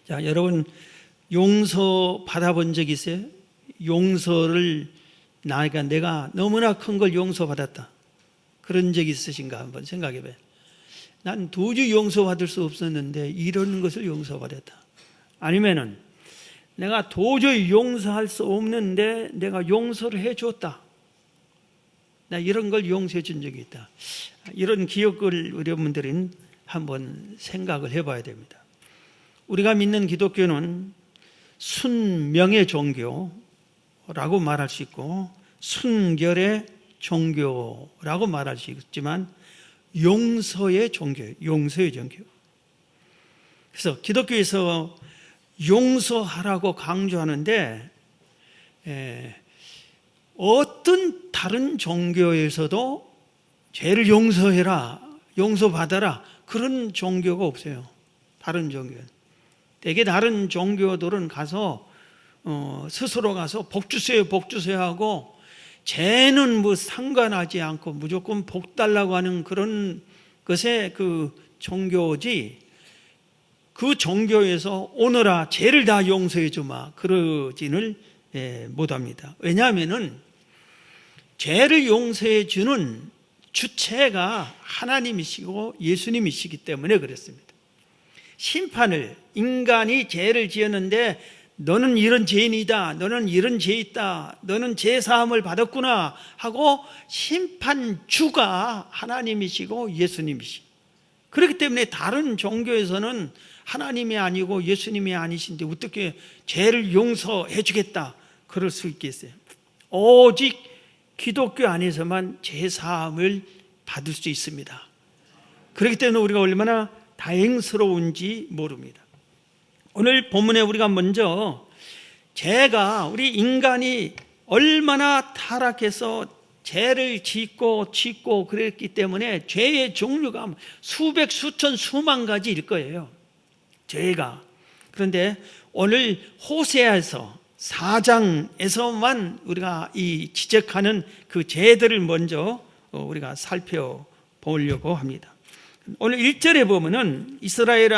자, 여러분 용서 받아본 적 있어요? 용서를 내가 너무나 큰 걸 용서받았다, 그런 적 있으신가 한번 생각해 봐요. 난 도저히 용서받을 수 없었는데 이런 것을 용서받았다. 아니면은 내가 도저히 용서할 수 없는데 내가 용서를 해줬다, 나 이런 걸 용서해 준 적이 있다. 이런 기억을 여러분들은 한번 생각을 해봐야 됩니다. 우리가 믿는 기독교는 순명의 종교라고 말할 수 있고 순결의 종교라고 말할 수 있지만 용서의 종교예요. 용서의 종교. 그래서 기독교에서 용서하라고 강조하는데 어떤 다른 종교에서도 죄를 용서해라, 용서받아라, 그런 종교가 없어요. 다른 종교는. 되게 다른 종교들은 가서 스스로 가서 복 주세요, 복 주세요 하고 죄는 뭐 상관하지 않고 무조건 복 달라고 하는 그런 것의 그 종교지, 그 종교에서 오너라 죄를 다 용서해 주마 그러지는 못합니다. 왜냐하면은 죄를 용서해 주는 주체가 하나님이시고 예수님이시기 때문에 그렇습니다. 심판을, 인간이 죄를 지었는데 너는 이런 죄인이다, 너는 이런 죄 있다, 너는 죄 사함을 받았구나 하고 심판주가 하나님이시고 예수님이시고, 그렇기 때문에 다른 종교에서는 하나님이 아니고 예수님이 아니신데 어떻게 죄를 용서해 주겠다 그럴 수 있겠어요? 오직 기독교 안에서만 죄 사함을 받을 수 있습니다. 그렇기 때문에 우리가 얼마나 다행스러운지 모릅니다. 오늘 본문에 우리가 먼저 죄가, 우리 인간이 얼마나 타락해서 죄를 짓고 그랬기 때문에 죄의 종류가 수백, 수천, 수만 가지일 거예요, 죄가. 그런데 오늘 호세아서 4장에서만 우리가 이 지적하는 그 죄들을 먼저 우리가 살펴보려고 합니다. 오늘 1절에 보면은 이스라엘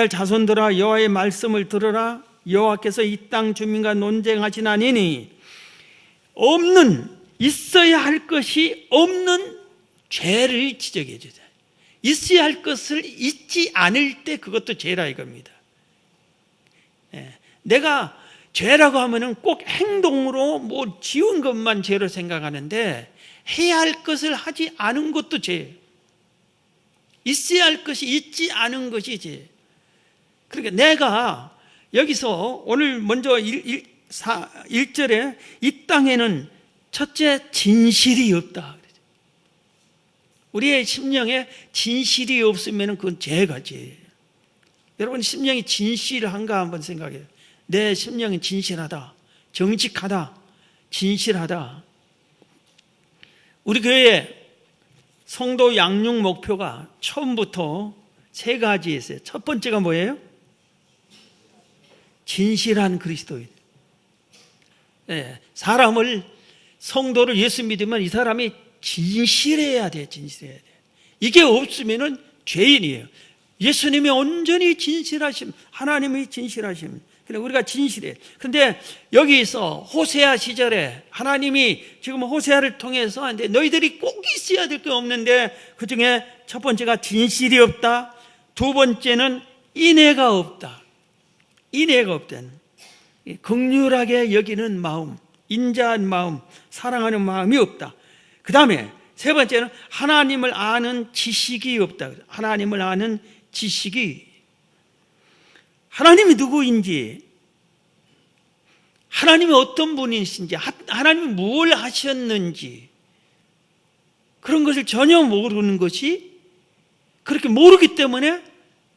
자손들아 여호와의 말씀을 들으라. 여호와께서 이 땅 주민과 논쟁하시나니 있어야 할 것이 없는 죄를 지적해 주자. 있어야 할 것을 잊지 않을 때 그것도 죄라 이겁니다. 내가 죄라고 하면은 꼭 행동으로 뭐 지은 것만 죄로 생각하는데 해야 할 것을 하지 않은 것도 죄예요. 있어야 할 것이 있지 않은 것이 죄. 그러니까 내가 여기서 오늘 먼저 1절에 이 땅에는 첫째 진실이 없다. 우리의 심령에 진실이 없으면 그건 죄가 죄예요. 여러분 심령이 진실한가 한번 생각해요. 내 심령이 진실하다, 정직하다, 진실하다. 우리 교회에 성도 양육 목표가 처음부터 세 가지였어요. 첫 번째가 뭐예요? 진실한 그리스도인. 성도를 예수 믿으면 이 사람이 진실해야 돼, 진실해야 돼. 이게 없으면은 죄인이에요. 예수님이 온전히 진실하심, 하나님이 진실하심. 그러니까 우리가 진실해. 그런데 여기서 호세아 시절에 하나님이 지금 호세아를 통해서 하는데 너희들이 꼭 있어야 될 게 없는데 그 중에 첫 번째가 진실이 없다. 두 번째는 인애가 없다. 인애가 없다는 긍휼하게 여기는 마음, 인자한 마음, 사랑하는 마음이 없다. 그 다음에 세 번째는 하나님을 아는 지식이 없다. 하나님을 아는 지식이, 하나님이 누구인지, 하나님이 어떤 분이신지, 하나님이 뭘 하셨는지 그런 것을 전혀 모르는 것이, 그렇게 모르기 때문에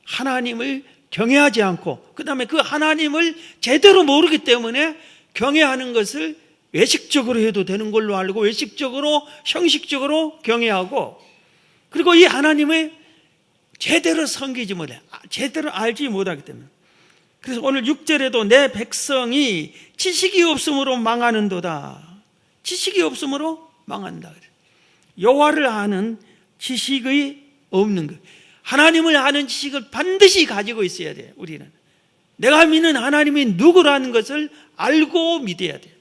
하나님을 경외하지 않고, 그 다음에 그 하나님을 제대로 모르기 때문에 경외하는 것을 외식적으로 해도 되는 걸로 알고 외식적으로, 형식적으로 경외하고, 그리고 이 하나님을 제대로 섬기지 못해, 제대로 알지 못하기 때문에. 그래서 오늘 6절에도 내 백성이 지식이 없으므로 망하는도다. 지식이 없으므로 망한다. 여호와를 아는 지식이 없는 것. 하나님을 아는 지식을 반드시 가지고 있어야 돼요. 우리는 내가 믿는 하나님이 누구라는 것을 알고 믿어야 돼요.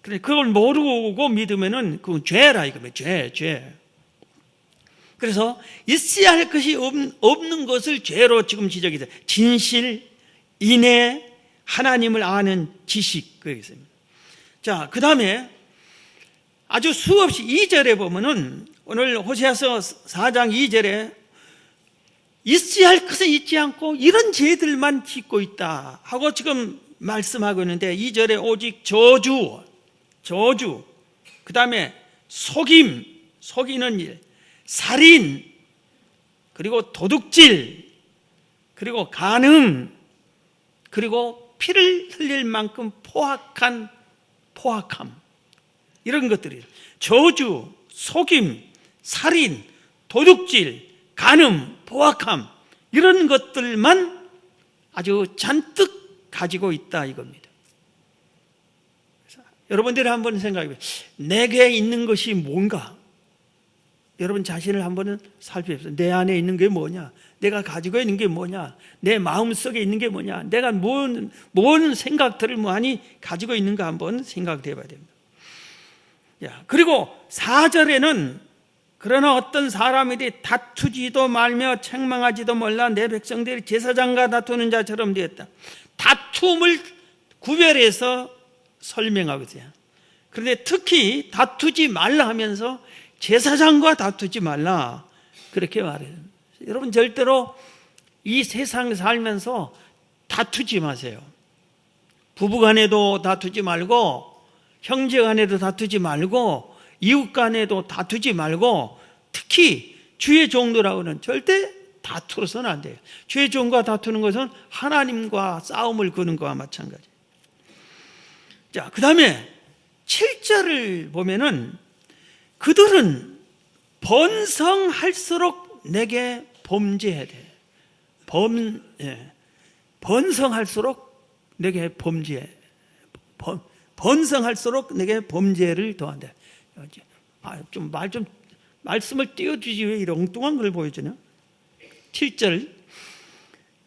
그래, 그걸 모르고 믿으면은 그건 죄라 이거예요. 죄. 그래서 있어야 할 것이 없는 것을 죄로 지금 지적이 돼요. 진실, 인애, 하나님을 아는 지식, 그게 있습니다. 자, 그 다음에 아주 수없이 2절에 보면은 오늘 호세아서 4장 2절에 있어야 할 것은 잊지 않고 이런 죄들만 짓고 있다 하고 지금 말씀하고 있는데 2절에 오직 저주, 그 다음에 속이는 일, 살인, 그리고 도둑질, 그리고 간음, 그리고 피를 흘릴 만큼 포악함, 이런 것들이 저주, 속임, 살인, 도둑질, 간음, 포악함, 이런 것들만 아주 잔뜩 가지고 있다 이겁니다. 여러분들이 한번 생각해 보세요. 내게 있는 것이 뭔가? 여러분 자신을 한번 살펴보세요. 내 안에 있는 게 뭐냐? 내가 가지고 있는 게 뭐냐? 내 마음속에 있는 게 뭐냐? 내가 뭔 생각들을 많이 가지고 있는가 한번 생각해 봐야 됩니다. 그리고 4절에는 그러나 어떤 사람들이 다투지도 말며 책망하지도 몰라 내 백성들이 제사장과 다투는 자처럼 되었다. 다툼을 구별해서 설명하고 있어요. 그런데 특히 다투지 말라 하면서 제사장과 다투지 말라 그렇게 말해요. 여러분 절대로 이 세상 살면서 다투지 마세요. 부부간에도 다투지 말고 형제간에도 다투지 말고 이웃간에도 다투지 말고 특히 주의 종들하고는 절대 다투어서는 안 돼요. 주의 종과 다투는 것은 하나님과 싸움을 거는 것과 마찬가지예요. 자, 그 다음에 7절을 보면은 그들은 번성할수록 내게 범죄해야 돼. 번성할수록 내게 번성할수록 내게 범죄를 더한다. 말씀을 띄워주지 왜 이런 엉뚱한 걸 보여주냐? 7절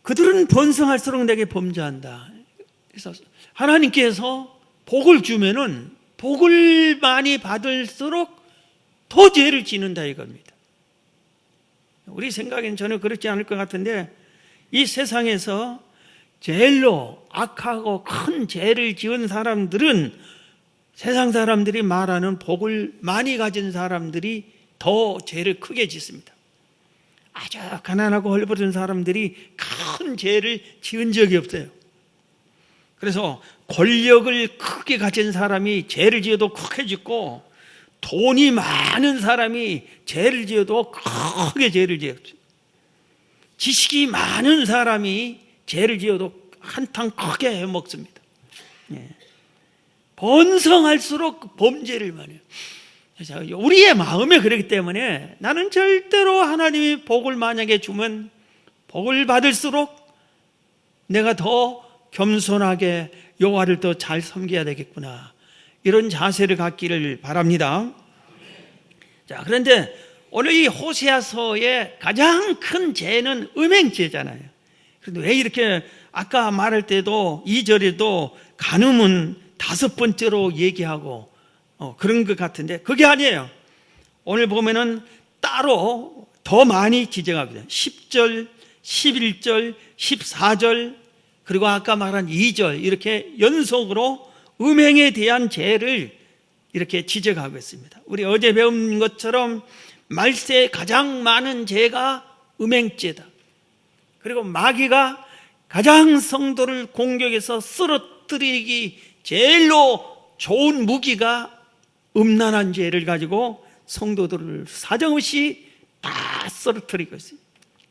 그들은 번성할수록 내게 범죄한다. 그래서 하나님께서 복을 주면은 복을 많이 받을수록 더 죄를 짓는다 이겁니다. 우리 생각엔 전혀 그렇지 않을 것 같은데 이 세상에서 제일로 악하고 큰 죄를 지은 사람들은 세상 사람들이 말하는 복을 많이 가진 사람들이 더 죄를 크게 짓습니다. 아주 가난하고 헐벗은 사람들이 큰 죄를 지은 적이 없어요. 그래서 권력을 크게 가진 사람이 죄를 지어도 크게 짓고 돈이 많은 사람이 죄를 지어도 크게 죄를 지어요. 지식이 많은 사람이 죄를 지어도 한탕 크게 해먹습니다. 번성할수록 범죄를 많이 해요. 그래서 우리의 마음에 그렇기 때문에 나는 절대로 하나님이 복을 만약에 주면 복을 받을수록 내가 더 겸손하게 여호와를 더 잘 섬겨야 되겠구나 이런 자세를 갖기를 바랍니다. 자, 그런데 오늘 이 호세아서의 가장 큰 죄는 음행죄잖아요. 그런데 왜 이렇게 아까 말할 때도 2절에도 간음은 5번째로 얘기하고 그런 것 같은데 그게 아니에요. 오늘 보면은 따로 더 많이 지적하거든요. 10절, 11절, 14절 그리고 아까 말한 2절 이렇게 연속으로 음행에 대한 죄를 이렇게 지적하고 있습니다. 우리 어제 배운 것처럼 말세에 가장 많은 죄가 음행죄다. 그리고 마귀가 가장 성도를 공격해서 쓰러뜨리기 제일로 좋은 무기가 음란한 죄를 가지고 성도들을 사정없이 다 쓰러뜨리고 있어요.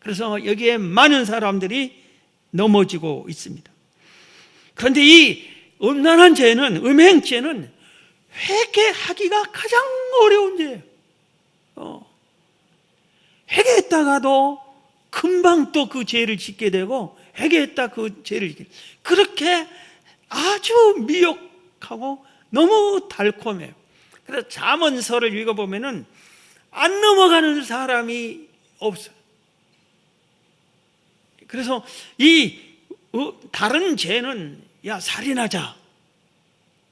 그래서 여기에 많은 사람들이 넘어지고 있습니다. 그런데 이 음란한 죄는 음행죄는 회개하기가 가장 어려운 죄예요. 회개했다가도 금방 또 그 죄를 짓게 되고 회개했다 그 죄를 짓게 되고 그렇게 아주 미혹하고 너무 달콤해요. 그래서 잠언서를 읽어보면은 안 넘어가는 사람이 없어요. 그래서 이 다른 죄는 야 살인하자.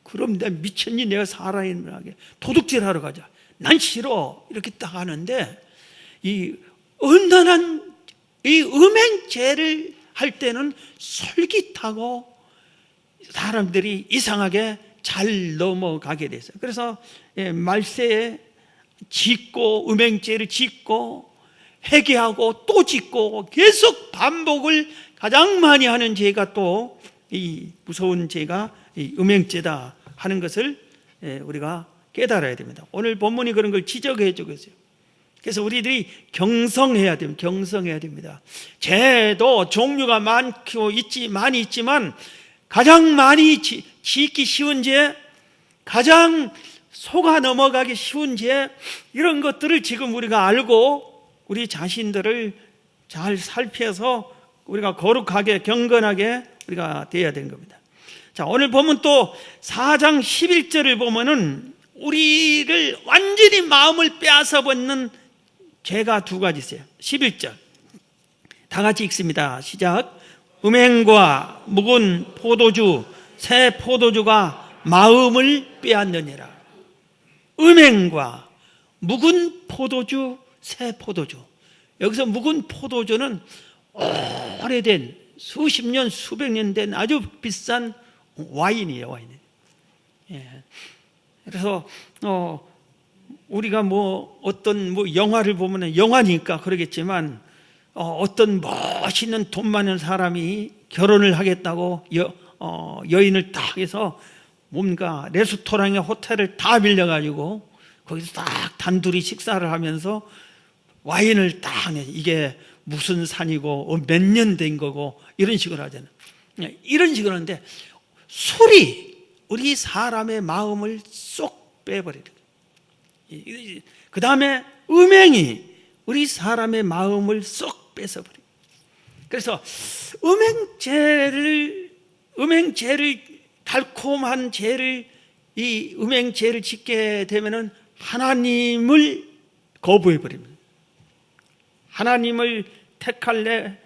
그럼 내가 미쳤니? 내가 살인하게 도둑질하러 가자. 난 싫어. 이렇게 딱 하는데 이 온전한 이 음행죄를 할 때는 솔깃하고 사람들이 이상하게 잘 넘어가게 됐어요. 그래서 말세에 짓고 음행죄를 짓고 회개하고 또 짓고 계속 반복을 가장 많이 하는 죄가 또 이 무서운 죄가 이 음행죄다 하는 것을 우리가 깨달아야 됩니다. 오늘 본문이 그런 걸 지적해 주고 있어요. 그래서 우리들이 경성해야 됩니다. 경성해야 됩니다. 죄도 종류가 많이 있지만 가장 많이 짓기 쉬운 죄, 가장 속아 넘어가기 쉬운 죄, 이런 것들을 지금 우리가 알고 우리 자신들을 잘 살펴서 우리가 거룩하게 경건하게 우리가 되어야 되는 겁니다. 자, 오늘 보면 또 4장 11절을 보면은 우리를 완전히 마음을 빼앗아 버리는 죄가 두 가지 있어요. 11절 다 같이 읽습니다. 시작. 음행과 묵은 포도주 새 포도주가 마음을 빼앗느니라. 음행과 묵은 포도주 새 포도주. 여기서 묵은 포도주는 오래된 수십 년 수백 년 된 아주 비싼 와인이에요. 와인. 예. 그래서 우리가 어떤 영화를 보면 영화니까 그러겠지만 어떤 멋있는 돈 많은 사람이 결혼을 하겠다고 여인을 딱 해서 뭔가 레스토랑에 호텔을 다 빌려가지고 거기서 딱 단둘이 식사를 하면서 와인을 딱 이게 무슨 산이고 몇 년 된 거고 이런 식으로 하잖아요. 이런 식으로 하는데 술이 우리 사람의 마음을 쏙 빼버려요. 그 다음에 음행이 우리 사람의 마음을 쏙 뺏어버려요. 그래서 음행죄를 달콤한 죄를 이 음행죄를 짓게 되면은 하나님을 거부해버립니다. 하나님을 택할래,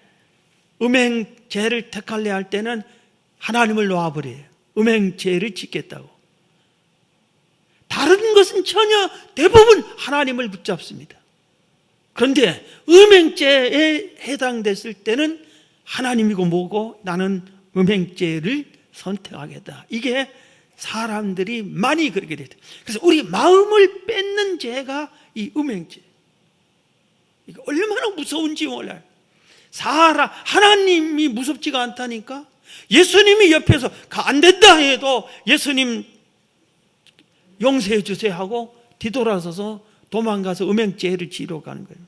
음행죄를 택할래 할 때는 하나님을 놓아버려요. 음행죄를 짓겠다고. 다른 것은 전혀 대부분 하나님을 붙잡습니다. 그런데 음행죄에 해당됐을 때는 하나님이고 뭐고 나는 음행죄를 선택하겠다. 이게 사람들이 많이 그렇게 됐다. 그래서 우리 마음을 뺏는 죄가 이 음행죄. 이게 얼마나 무서운지 몰라요. 하나님이 무섭지가 않다니까. 예수님이 옆에서 안 된다 해도 예수님 용서해 주세요 하고 뒤돌아서서 도망가서 음행죄를 지러 가는 거예요.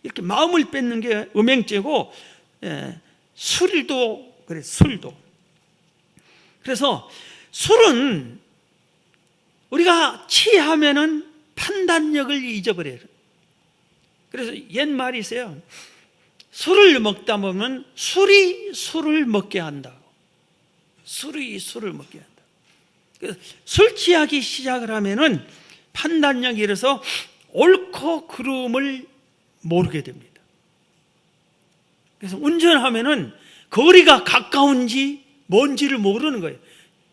이렇게 마음을 뺏는 게 음행죄고, 술도 그래, 술도. 그래서 술은 우리가 취하면은 판단력을 잊어버려요. 그래서 옛말이 있어요. 술을 먹다 보면 술이 술을 먹게 한다. 술이 술을 먹게 한다. 그래서 술 취하기 시작을 하면은 판단력이 이래서 옳고 그름을 모르게 됩니다. 그래서 운전하면은 거리가 가까운지 뭔지를 모르는 거예요.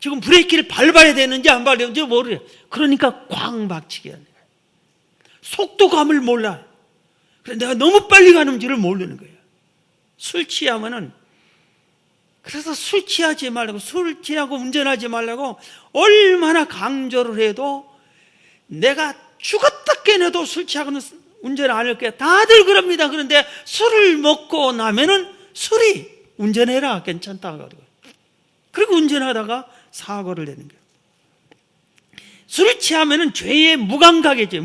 지금 브레이크를 밟아야 되는지 안 밟아야 되는지 모르요. 그러니까 꽉 막히게 하는 거예요. 속도감을 몰라요. 그래서 내가 너무 빨리 가는지를 모르는 거예요. 술 취하면은. 그래서 술 취하지 말라고, 술 취하고 운전하지 말라고 얼마나 강조를 해도 내가 죽었다 깨내도 술 취하고는 운전 안 할 거야. 다들 그럽니다. 그런데 술을 먹고 나면은 술이 운전해라 괜찮다고 그리고 운전하다가 사고를 내는 거예요. 술 취하면은 죄의 무감각이지.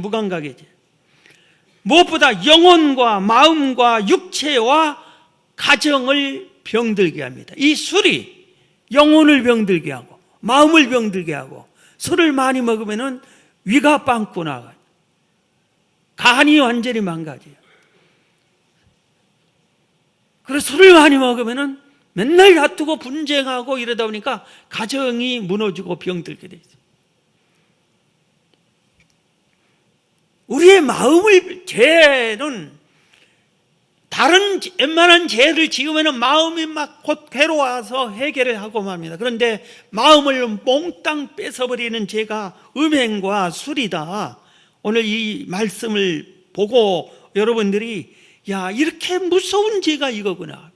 무엇보다 영혼과 마음과 육체와 가정을 병들게 합니다. 이 술이 영혼을 병들게 하고 마음을 병들게 하고, 술을 많이 먹으면은 위가 빵꾸 나가요. 간이 완전히 망가져요. 그래서 술을 많이 먹으면은 맨날 다투고 분쟁하고 이러다 보니까 가정이 무너지고 병들게 돼 있어요. 우리의 마음을, 죄는 다른 웬만한 죄를 지으면 마음이 막 곧 괴로워서 해결을 하고 맙니다. 그런데 마음을 몽땅 뺏어버리는 죄가 음행과 술이다. 오늘 이 말씀을 보고 여러분들이 야, 이렇게 무서운 죄가 이거구나.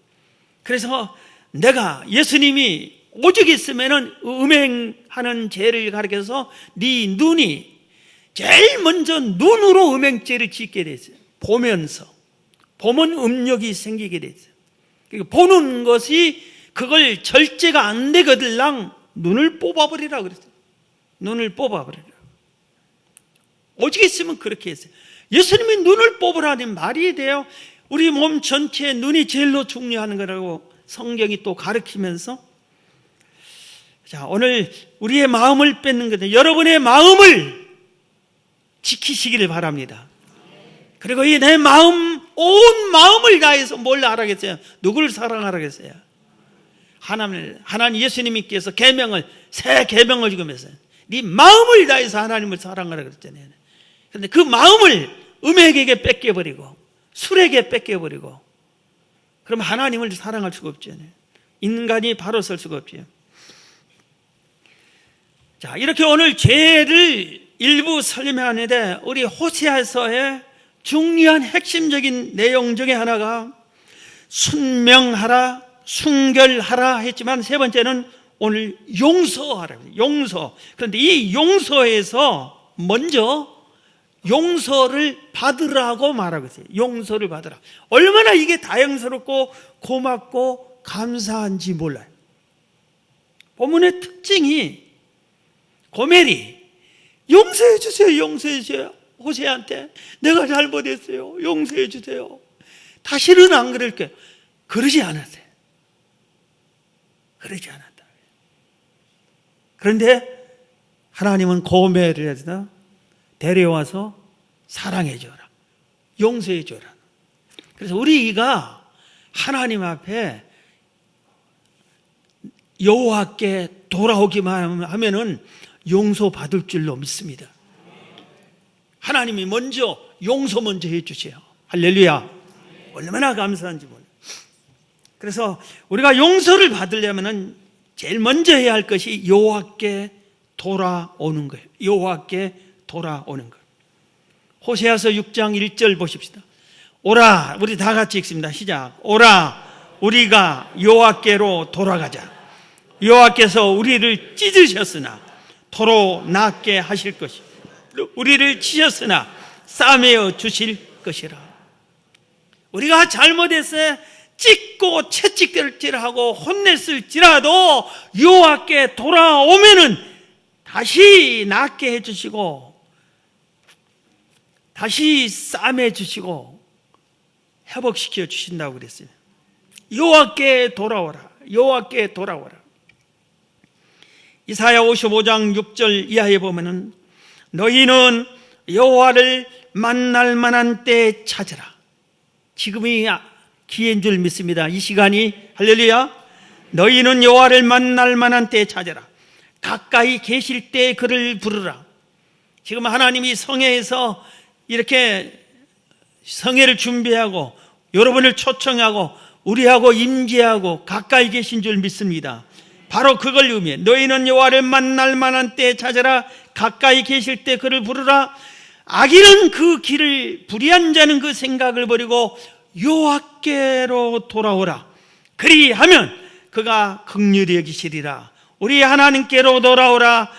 그래서 내가 예수님이 오직 있으면은 음행하는 죄를 가르쳐서 네 눈이 제일 먼저 눈으로 음행죄를 짓게 됐어요. 보면 음욕이 생기게 됐어요. 보는 것이 그걸 절제가 안 되거들랑 눈을 뽑아버리라 그랬어요. 눈을 뽑아버리라. 오직 있으면 그렇게 했어요. 예수님이 눈을 뽑으라는 말이 돼요. 우리 몸 전체에 눈이 제일로 중요한 거라고 성경이 또 가르치면서, 자, 오늘 우리의 마음을 뺏는 거죠. 여러분의 마음을 지키시기를 바랍니다. 그리고 이 내 마음, 온 마음을 다해서 뭘 하라겠어요? 누구를 사랑하라겠어요? 하나님 예수님께서 새 계명을 주면서 네 마음을 다해서 하나님을 사랑하라 그랬잖아요. 그런데 그 마음을 음행에게 뺏겨버리고 술에게 뺏겨버리고 그럼 하나님을 사랑할 수가 없잖아요. 인간이 바로 설 수가 없죠. 자, 이렇게 오늘 죄를 일부 설명하는데 우리 호세아서의 중요한 핵심적인 내용 중에 하나가 순명하라, 순결하라 했지만 세 번째는 오늘 용서하라. 용서. 그런데 이 용서에서 먼저 용서를 받으라고 말하고 있어요. 용서를 받으라. 얼마나 이게 다행스럽고 고맙고 감사한지 몰라요. 본문의 특징이 고멜이 용서해 주세요. 용서해 주세요. 호세아한테 내가 잘못했어요. 용서해 주세요. 다시는 안 그럴게요. 그러지 않았어요. 그러지 않았다. 그런데 하나님은 고멜을 해서 데려와서 사랑해 줘라. 용서해 줘라. 그래서 우리가 하나님 앞에 여호와께 돌아오기만 하면은 용서받을 줄로 믿습니다. 하나님이 먼저 용서 먼저 해 주세요. 할렐루야. 얼마나 감사한지 몰라요. 그래서 우리가 용서를 받으려면은 제일 먼저 해야 할 것이 여호와께 돌아오는 거예요. 여호와께 돌아오는 것. 호세아서 6장 1절 보십시다. 오라, 우리 다 같이 읽습니다. 시작. 오라, 우리가 여호와께로 돌아가자. 여호와께서 우리를 찢으셨으나 도로 낫게 하실 것이, 우리를 치셨으나 싸매어 주실 것이라. 우리가 잘못했어요. 찢고 채찍질하고 혼냈을지라도 여호와께 돌아오면은 다시 낫게 해주시고 다시 싸매 주시고 회복시켜 주신다고 그랬어요. 여호와께 돌아오라. 여호와께 돌아오라. 이사야 55장 6절 이하에 보면은 너희는 여호와를 만날 만한 때에 찾으라. 지금이 기회인 줄 믿습니다. 이 시간이. 할렐루야. 너희는 여호와를 만날 만한 때에 찾으라. 가까이 계실 때 그를 부르라. 지금 하나님이 성회에서 이렇게 성회를 준비하고 여러분을 초청하고 우리하고 임재하고 가까이 계신 줄 믿습니다. 바로 그걸 의미해. 너희는 여호와를 만날 만한 때에 찾으라. 가까이 계실 때 그를 부르라. 악인은 그 길을, 불의한 자는 그 생각을 버리고 여호와께로 돌아오라. 그리하면 그가 긍휼히 여기시리라. 우리 하나님께로 돌아오라.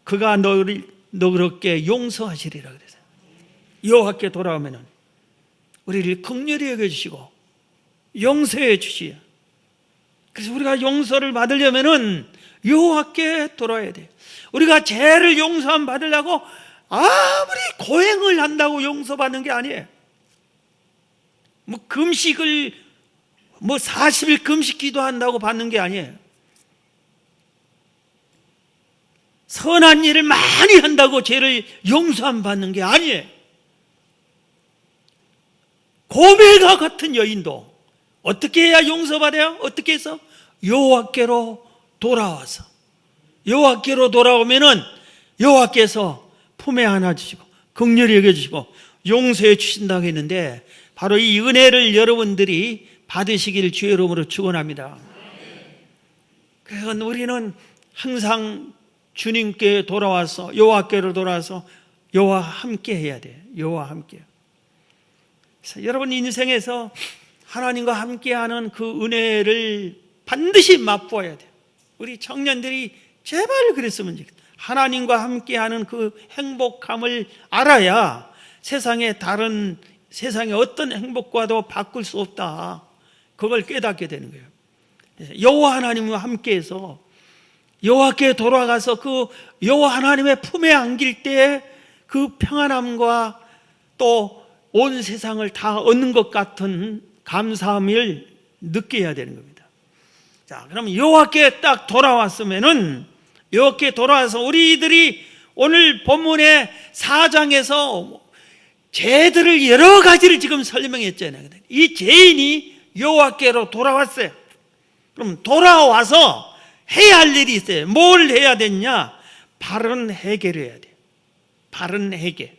그가 너를 너그럽게 용서하시리라 그랬어요. 여호와께 돌아오면은 우리를 긍휼히 여겨주시고 용서해 주시오. 그래서 우리가 용서를 받으려면은 여호와께 돌아와야 돼요. 우리가 죄를 용서함 받으려고 아무리 고행을 한다고 용서받는 게 아니에요. 금식을 40일 금식 기도한다고 받는 게 아니에요. 선한 일을 많이 한다고 죄를 용서함 받는 게 아니에요. 고멜과 같은 여인도 어떻게 해야 용서받아요? 어떻게 해서? 여호와께로 돌아와서. 여호와께로 돌아오면은 여호와께서 품에 안아주시고 긍휼히 여겨주시고 용서해 주신다고 했는데 바로 이 은혜를 여러분들이 받으시길 주의 이름으로 축원합니다. 그래서 우리는 항상 주님께 돌아와서 여호와께로 돌아와서 여호와 함께 해야 돼요. 여호와 함께. 그래서 여러분 인생에서 하나님과 함께하는 그 은혜를 반드시 맛보아야 돼요. 우리 청년들이 제발 그랬으면 좋겠다. 하나님과 함께하는 그 행복함을 알아야 세상의 어떤 행복과도 바꿀 수 없다. 그걸 깨닫게 되는 거예요. 여호와 하나님과 함께해서 여호와께 돌아가서 그 여호와 하나님의 품에 안길 때 그 평안함과 또 온 세상을 다 얻는 것 같은 감사함을 느껴야 되는 겁니다. 자, 그럼 여호와께 딱 돌아왔으면은 여호와께 돌아와서 우리들이 오늘 본문의 4장에서 죄들을 여러 가지를 지금 설명했잖아요. 이 죄인이 여호와께로 돌아왔어요. 그럼 돌아와서 해야 할 일이 있어요. 뭘 해야 되냐? 바른 해결을 해야 돼요. 바른 해결.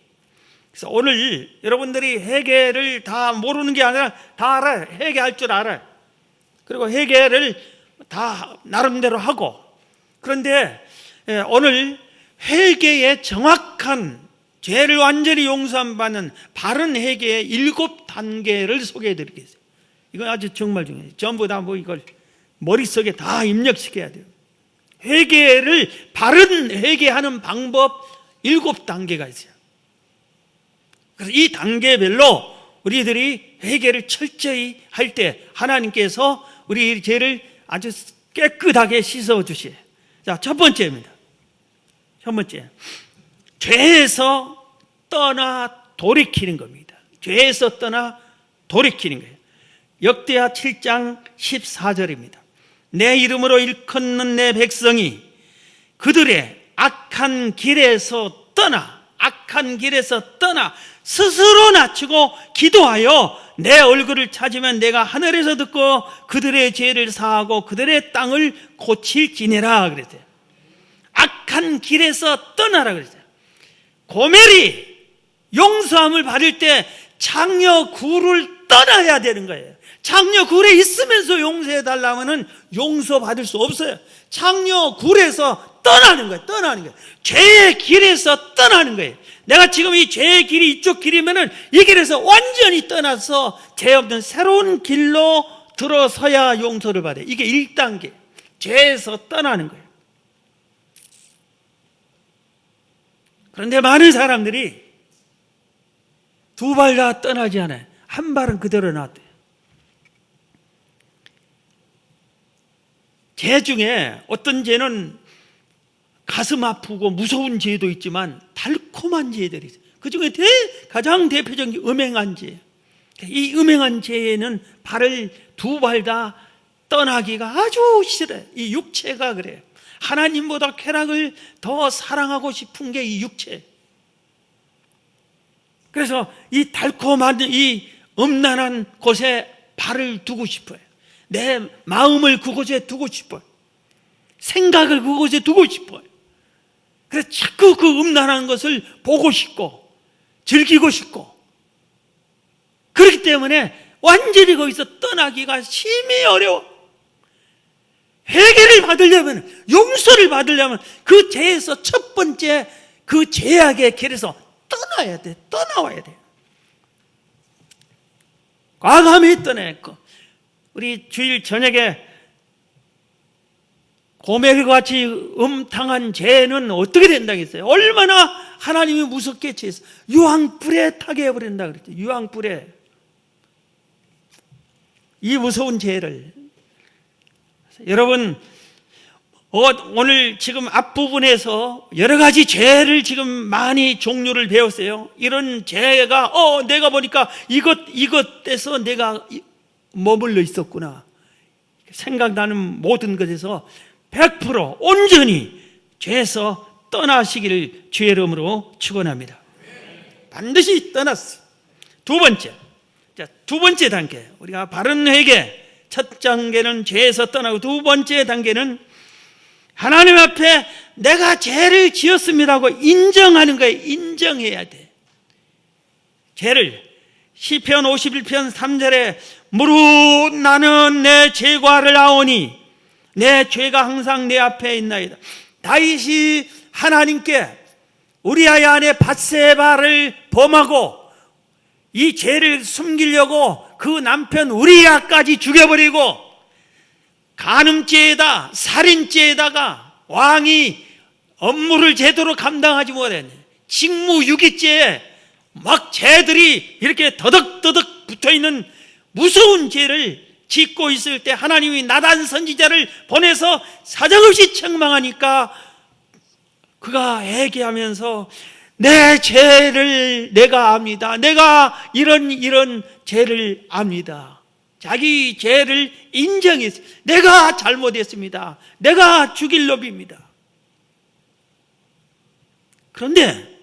그래서 오늘 여러분들이 해결을 다 모르는 게 아니라 다 알아요. 해결할 줄 알아요. 그리고 해결을 다 나름대로 하고. 그런데 오늘 회개의 정확한 죄를 완전히 용서받는 바른 회개의 7단계를 소개해 드리겠습니다. 이건 아주 정말 중요해요. 전부 다 이걸 머릿속에 다 입력시켜야 돼요. 회개를 바른 회개하는 방법 7단계가 있어요. 그래서 이 단계별로 우리들이 회개를 철저히 할 때 하나님께서 우리 죄를 아주 깨끗하게 씻어 주시요. 자, 첫 번째입니다. 첫 번째, 죄에서 떠나 돌이키는 겁니다. 죄에서 떠나 돌이키는 거예요. 역대하 7장 14절입니다. 내 이름으로 일컫는 내 백성이 그들의 악한 길에서 떠나 스스로 낮추고 기도하여 내 얼굴을 찾으면 내가 하늘에서 듣고 그들의 죄를 사하고 그들의 땅을 고칠지니라 그랬어요. 악한 길에서 떠나라 그랬어요. 고멜이 용서함을 받을 때 창녀굴을 떠나야 되는 거예요. 창녀굴에 있으면서 용서해달라면 용서받을 수 없어요. 창녀굴에서 떠나는 거예요. 죄의 길에서 떠나는 거예요. 내가 지금 이 죄의 길이 이쪽 길이면은 이 길에서 완전히 떠나서 죄 없는 새로운 길로 들어서야 용서를 받아요. 이게 1단계. 죄에서 떠나는 거예요. 그런데 많은 사람들이 두 발 다 떠나지 않아요. 한 발은 그대로 놔둬요. 죄 중에 어떤 죄는 가슴 아프고 무서운 죄도 있지만 달콤한 죄들이 있어요. 그 중에 가장 대표적인 음행한 죄. 이 음행한 죄에는 두 발 다 떠나기가 아주 싫어요. 이 육체가 그래요. 하나님보다 쾌락을 더 사랑하고 싶은 게 이 육체. 그래서 이 달콤한 이 음란한 곳에 발을 두고 싶어요. 내 마음을 그곳에 두고 싶어요. 생각을 그곳에 두고 싶어요. 그래서 자꾸 그 음란한 것을 보고 싶고 즐기고 싶고, 그렇기 때문에 완전히 거기서 떠나기가 심히 어려워. 회개를 받으려면, 용서를 받으려면 그 죄에서 첫 번째 그 죄악의 길에서 떠나야 돼. 떠나와야 돼. 과감히 떠나야 돼. 우리 주일 저녁에 고멜과 같이 음탕한 죄는 어떻게 된다고 했어요? 얼마나 하나님이 무섭게 죄했어. 유황불에 타게 해버린다 그랬죠. 유황불에. 이 무서운 죄를. 여러분, 오늘 지금 앞부분에서 여러 가지 죄를 지금 많이 종류를 배웠어요. 이런 죄가, 내가 보니까 이것에서 내가 머물러 있었구나. 생각나는 모든 것에서 100% 온전히 죄에서 떠나시기를 주의 이름으로 축원합니다. 반드시 떠났어. 두 번째 단계. 우리가 바른 회개. 첫 단계는 죄에서 떠나고, 두 번째 단계는 하나님 앞에 내가 죄를 지었습니다 하고 인정하는 거예요. 인정해야 돼. 죄를. 시편 51편 3절에 무릇 나는 내 죄과를 아오니 내 죄가 항상 내 앞에 있나이다. 다윗이 하나님께 우리아의 아내 밧세바를 범하고 이 죄를 숨기려고 그 남편 우리아까지 죽여버리고 간음죄에다 살인죄에다가 왕이 업무를 제대로 감당하지 못했네. 직무유기죄에 막 죄들이 이렇게 더덕더덕 붙어있는 무서운 죄를 짓고 있을 때 하나님이 나단 선지자를 보내서 사정없이 책망하니까 그가 회개하면서 내 죄를 내가 압니다. 내가 이런 죄를 압니다. 자기 죄를 인정했어요. 내가 잘못했습니다. 내가 죽일 놈입니다. 그런데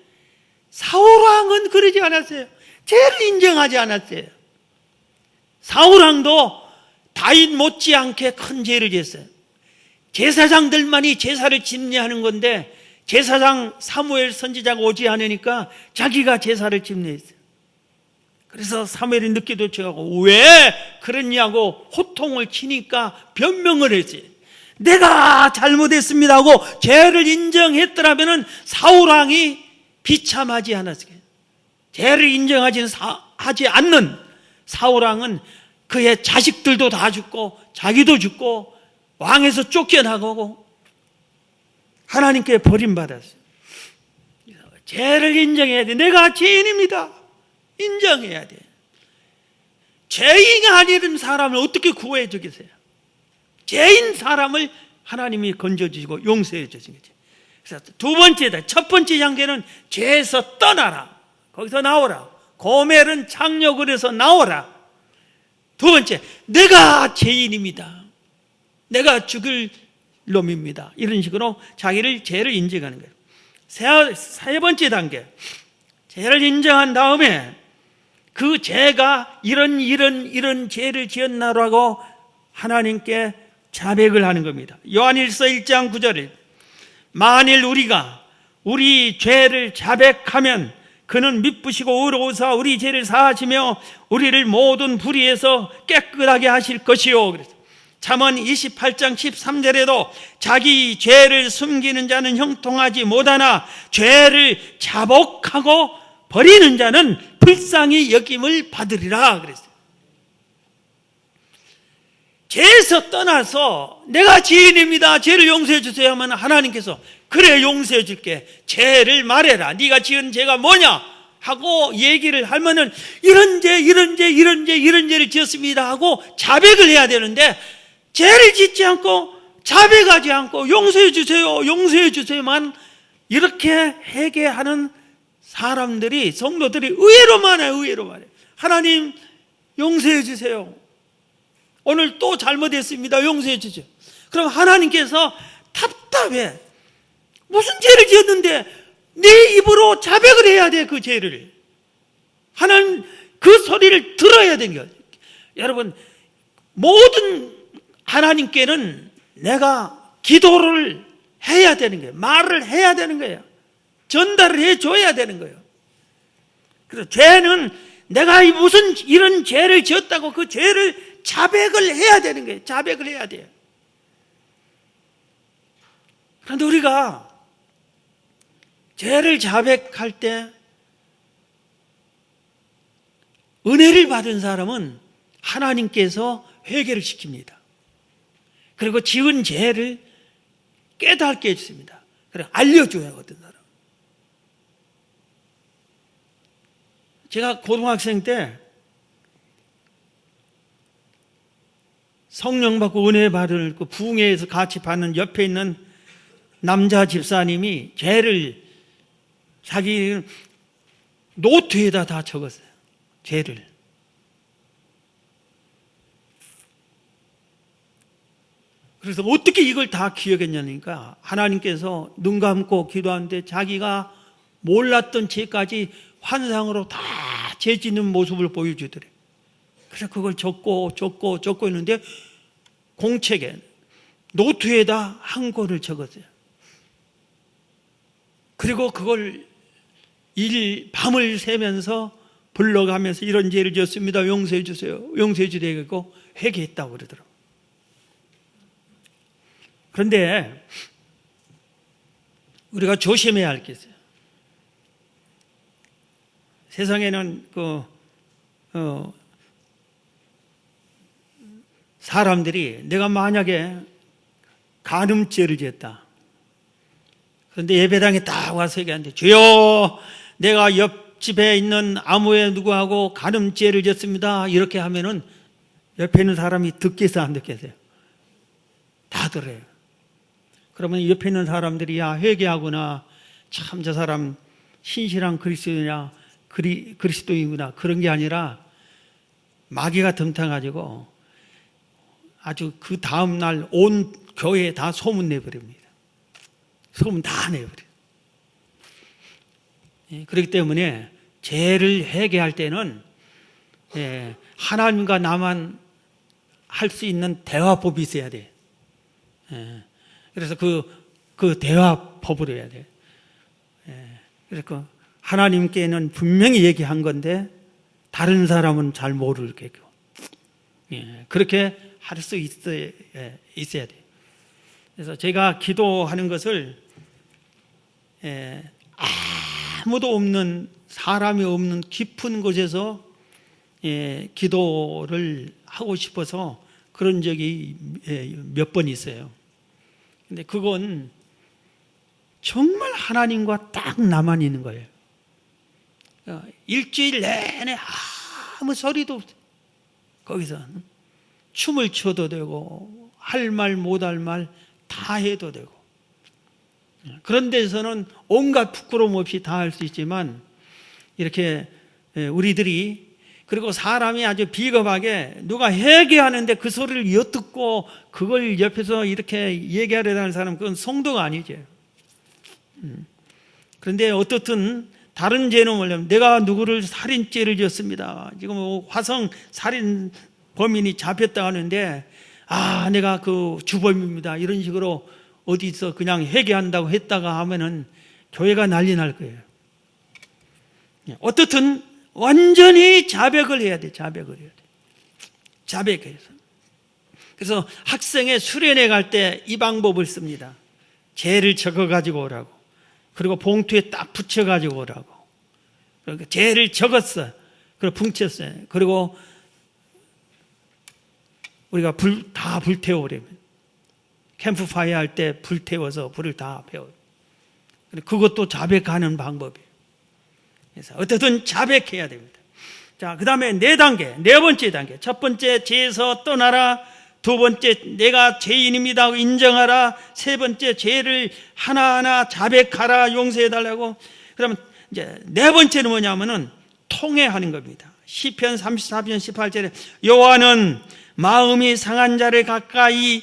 사울왕은 그러지 않았어요. 죄를 인정하지 않았어요. 사울왕도 다윗 못지않게 큰 죄를 지었어요. 제사장들만이 제사를 집례하는 건데 제사장 사무엘 선지자가 오지 않으니까 자기가 제사를 집례했어요. 그래서 사무엘이 늦게 도착하고 왜 그랬냐고 호통을 치니까 변명을 했어요. 내가 잘못했습니다 하고 죄를 인정했더라면 사울왕이 비참하지 않았어요. 죄를 하지 않는 사울왕은 그의 자식들도 다 죽고 자기도 죽고 왕에서 쫓겨나고 하나님께 버림받았어요. 죄를 인정해야 돼. 내가 죄인입니다. 인정해야 돼. 죄인이 아닌 사람을 어떻게 구해 주겠어요? 죄인 사람을 하나님이 건져주시고 용서해 주신 거죠. 그래서 두 번째다. 첫 번째 장계는 죄에서 떠나라. 거기서 나오라. 고멜은 창녀굴에서 나오라. 두 번째, 내가 죄인입니다. 내가 죽을 놈입니다. 이런 식으로 자기를 죄를 인정하는 거예요. 세 번째 단계, 죄를 인정한 다음에 그 죄가 이런 죄를 지었나라고 하나님께 자백을 하는 겁니다. 요한일서 1장 9절에 만일 우리가 우리 죄를 자백하면 그는 미쁘시고 의로우사 우리 죄를 사하시며 우리를 모든 불의에서 깨끗하게 하실 것이요. 그래서 잠언 28장 13절에도 자기 죄를 숨기는 자는 형통하지 못하나 죄를 자복하고 버리는 자는 불쌍히 여김을 받으리라 그랬어요. 죄에서 떠나서 내가 죄인입니다. 죄를 용서해 주세요 하면 하나님께서 그래 용서해 줄게. 죄를 말해라. 네가 지은 죄가 뭐냐 하고 얘기를 하면은 이런 죄를 지었습니다 하고 자백을 해야 되는데 죄를 짓지 않고 자백하지 않고 용서해 주세요만 이렇게 회개하는 사람들이 성도들이 의외로 많아요. 하나님 용서해 주세요. 오늘 또 잘못했습니다. 용서해 주죠. 그럼 하나님께서 답답해. 무슨 죄를 지었는데 네 입으로 자백을 해야 돼. 그 죄를. 하나님 그 소리를 들어야 되는 거예요. 여러분 모든 하나님께는 내가 기도를 해야 되는 거예요. 말을 해야 되는 거예요. 전달을 해줘야 되는 거예요. 그래서 죄는 내가 무슨 이런 죄를 지었다고 그 죄를 자백을 해야 되는 거예요. 자백을 해야 돼요. 그런데 우리가 죄를 자백할 때 은혜를 받은 사람은 하나님께서 회개를 시킵니다. 그리고 지은 죄를 깨닫게 해주십니다. 그리고 알려줘요. 어떤 사람. 제가 고등학생 때 성령 받고 은혜 받을 그 부흥회에서 같이 받는 옆에 있는 남자 집사님이 죄를 자기 노트에다 다 적었어요. 죄를. 그래서 어떻게 이걸 다 기억했냐니까 하나님께서 눈 감고 기도하는데 자기가 몰랐던 죄까지 환상으로 다 죄 짓는 모습을 보여주더래. 그래서 그걸 적고 있는데 공책에 노트에다 한 권을 적었어요. 그리고 그걸 밤을 새면서 불러가면서 이런 죄를 지었습니다. 용서해 주세요. 용서해 주되고 회개했다고 그러더라고요. 그런데 우리가 조심해야 할 게 있어요. 세상에는 사람들이 내가 만약에 간음죄를 지었다. 그런데 예배당에 딱 와서 얘기하는데, 주여, 내가 옆집에 있는 아무에 누구하고 간음죄를 지었습니다. 이렇게 하면은 옆에 있는 사람이 듣겠어요, 안 듣겠어요? 다 들어요. 그러면 옆에 있는 사람들이, 야, 회개하구나, 참 저 사람 신실한 그리스도인구나, 그런 게 아니라 마귀가 덤타가지고 아주 그 다음날 온 교회에 다 소문 내버립니다. 소문 다 내버려요. 그렇기 때문에 죄를 회개할 때는 하나님과 나만 할 수 있는 대화법이 있어야 돼. 그래서 그 대화법으로 해야 돼. 그래서 하나님께는 분명히 얘기한 건데 다른 사람은 잘 모르겠고, 그렇게 할 수 있어야 돼. 그래서 제가 기도하는 것을 아무도 없는, 사람이 없는 깊은 곳에서 기도를 하고 싶어서 그런 적이 몇 번 있어요. 근데 그건 정말 하나님과 딱 나만 있는 거예요. 일주일 내내 아무 소리도 없어요. 거기서 춤을 춰도 되고 할 말 못 할 말 다 해도 되고, 그런 데서는 온갖 부끄러움 없이 다 할 수 있지만, 이렇게 우리들이, 그리고 사람이 아주 비겁하게 누가 회개하는데 그 소리를 엿듣고 그걸 옆에서 이렇게 얘기하려는 사람, 그건 성도가 아니죠. 그런데 어떻든 다른 죄는 뭐냐면, 내가 누구를 살인죄를 지었습니다. 지금 화성 살인 범인이 잡혔다 하는데, 내가 그 주범입니다, 이런 식으로 어디서 그냥 회개한다고 했다가 하면은 교회가 난리 날 거예요. 어떻든 완전히 자백을 해야 돼. 자백해서. 그래서 학생회 수련회 갈 때 이 방법을 씁니다. 죄를 적어 가지고 오라고. 그리고 봉투에 딱 붙여 가지고 오라고. 그러니까 죄를 적었어. 그리고 붕쳤어요. 그리고 우리가 다 불태워버리면, 캠프파이어 할 때 불태워서 불을 다 태워요. 그것도 자백하는 방법이에요. 그래서 어떻든 자백해야 됩니다. 자, 그 다음에 네 번째 단계. 첫 번째, 죄에서 떠나라. 두 번째, 내가 죄인입니다 하고 인정하라. 세 번째, 죄를 하나하나 자백하라, 용서해달라고. 그러면 이제 네 번째는 뭐냐면은 통회하는 겁니다. 시편 34편 18절에 여호와는 마음이 상한 자를 가까이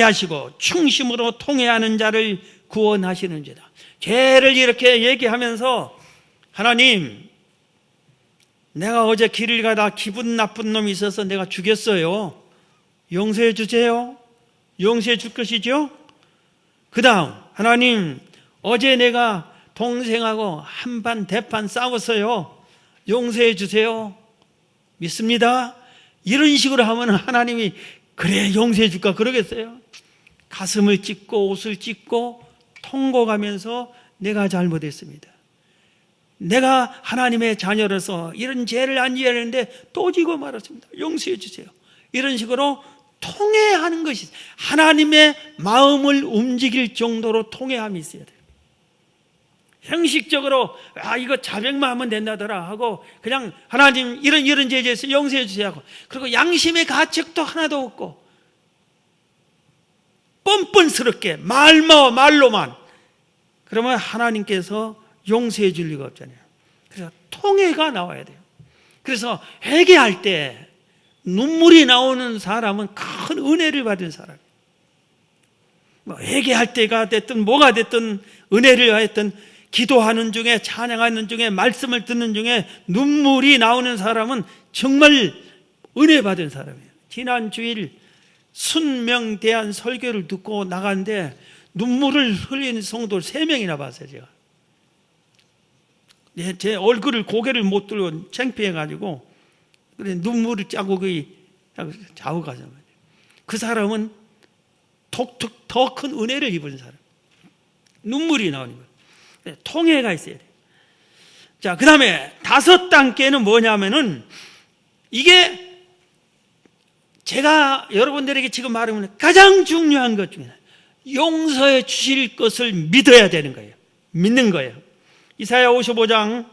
하시고 충심으로 통회하는 자를 구원하시는지다. 죄를 이렇게 얘기하면서, 하나님, 내가 어제 길을 가다 기분 나쁜 놈이 있어서 내가 죽였어요. 용서해 주세요. 용서해 줄 것이죠. 그 다음, 하나님, 어제 내가 동생하고 한판 대판 싸웠어요. 용서해 주세요. 믿습니다. 이런 식으로 하면 하나님이 그래 용서해 줄까 그러겠어요? 가슴을 찢고 옷을 찢고 통곡하면서 내가 잘못했습니다. 내가 하나님의 자녀로서 이런 죄를 안 지어야 하는데 또 지고 말았습니다. 용서해 주세요. 이런 식으로 통회하는 것이, 하나님의 마음을 움직일 정도로 통회함이 있어야 돼요. 형식적으로 이거 자백만 하면 된다더라 하고 그냥 하나님 이런 죄에 대해서 용서해 주세요 하고, 그리고 양심의 가책도 하나도 없고 뻔뻔스럽게 말로만, 그러면 하나님께서 용서해 줄 리가 없잖아요. 그래서 통회가 나와야 돼요. 그래서 회개할 때 눈물이 나오는 사람은 큰 은혜를 받은 사람이에요. 회개할 때가 됐든 뭐가 됐든 은혜를 하였든, 기도하는 중에, 찬양하는 중에, 말씀을 듣는 중에 눈물이 나오는 사람은 정말 은혜 받은 사람이에요. 지난 주일 순명대한 설교를 듣고 나갔는데 눈물을 흘리는 성도를 3명이나 봤어요. 제가 제 얼굴을 고개를 못 들고 창피해가지고 그래 눈물을 자국이 자욱하잖아요. 그 사람은 더 큰 은혜를 입은 사람. 눈물이 나오는 거예요. 통해가 있어야 돼요. 자, 그 다음에 5단계는 뭐냐면은 이게 제가 여러분들에게 지금 말하면 가장 중요한 것 중에 하나, 용서해 주실 것을 믿어야 되는 거예요. 믿는 거예요. 이사야 53장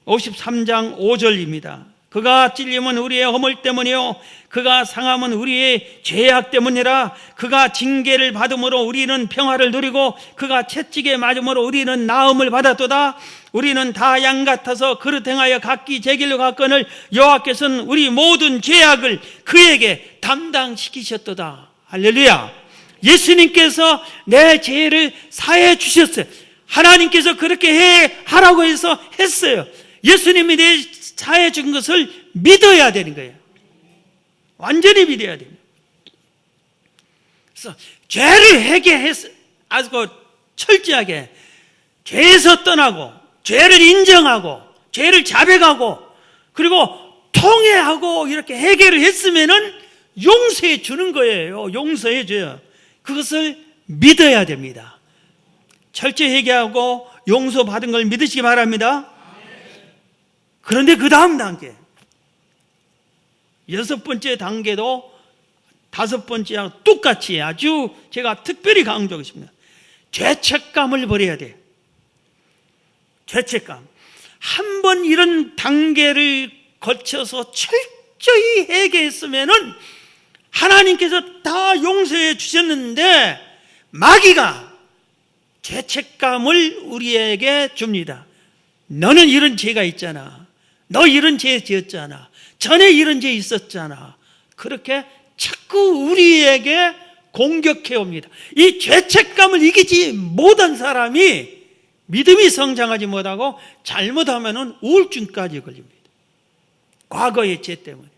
5절입니다. 그가 찔림은 우리의 허물 때문이요 그가 상함은 우리의 죄악 때문이라. 그가 징계를 받음으로 우리는 평화를 누리고 그가 채찍에 맞음으로 우리는 나음을 받았도다. 우리는 다 양 같아서 그릇 행하여 각기 제 길로 갔거늘 여호와께서는 우리 모든 죄악을 그에게 담당시키셨도다. 할렐루야. 예수님께서 내 죄를 사해 주셨어요. 하나님께서 그렇게 하라고 해서 했어요. 예수님이 내 사해 준 것을 믿어야 되는 거예요. 완전히 믿어야 됩니다. 그래서 죄를 회개해서 아주 철저하게 죄에서 떠나고 죄를 인정하고 죄를 자백하고 그리고 통회하고 이렇게 해결을 했으면은 용서해 주는 거예요. 용서해 줘요. 그것을 믿어야 됩니다. 철저히 회개하고 용서받은 걸 믿으시기 바랍니다. 그런데 그 다음 단계 6번째 단계도 5번째랑 똑같이 아주 제가 특별히 강조하고 싶습니다. 죄책감을 버려야 돼요. 죄책감. 한 번 이런 단계를 거쳐서 철저히 회개했으면은 하나님께서 다 용서해 주셨는데 마귀가 죄책감을 우리에게 줍니다. 너는 이런 죄가 있잖아. 너 이런 죄 지었잖아. 전에 이런 죄 있었잖아. 그렇게 자꾸 우리에게 공격해 옵니다. 이 죄책감을 이기지 못한 사람이 믿음이 성장하지 못하고 잘못하면 우울증까지 걸립니다. 과거의 죄 때문에.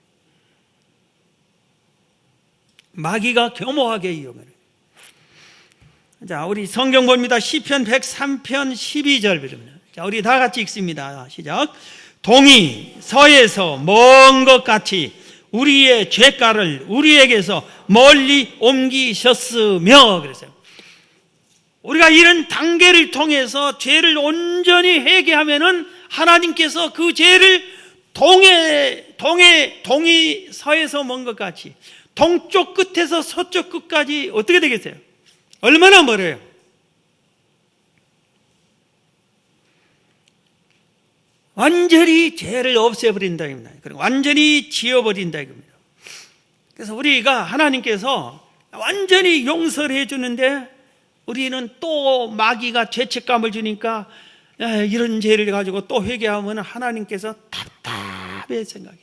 마귀가 교모하게 이용해요. 자, 우리 성경 봅니다. 시편 103편 12절입니다. 자, 우리 다 같이 읽습니다. 시작. 동이 서에서 먼 것 같이 우리의 죄가를 우리에게서 멀리 옮기셨으며 그랬어요. 우리가 이런 단계를 통해서 죄를 온전히 회개하면은 하나님께서 그 죄를 동이 서에서 먼 것 같이 동쪽 끝에서 서쪽 끝까지 어떻게 되겠어요? 얼마나 멀어요? 완전히 죄를 없애버린다 입니다. 그리고 완전히 지워버린다 이겁니다. 그래서 우리가 하나님께서 완전히 용서를 해주는데 우리는 또 마귀가 죄책감을 주니까 이런 죄를 가지고 또 회개하면 하나님께서 답답해 생각해.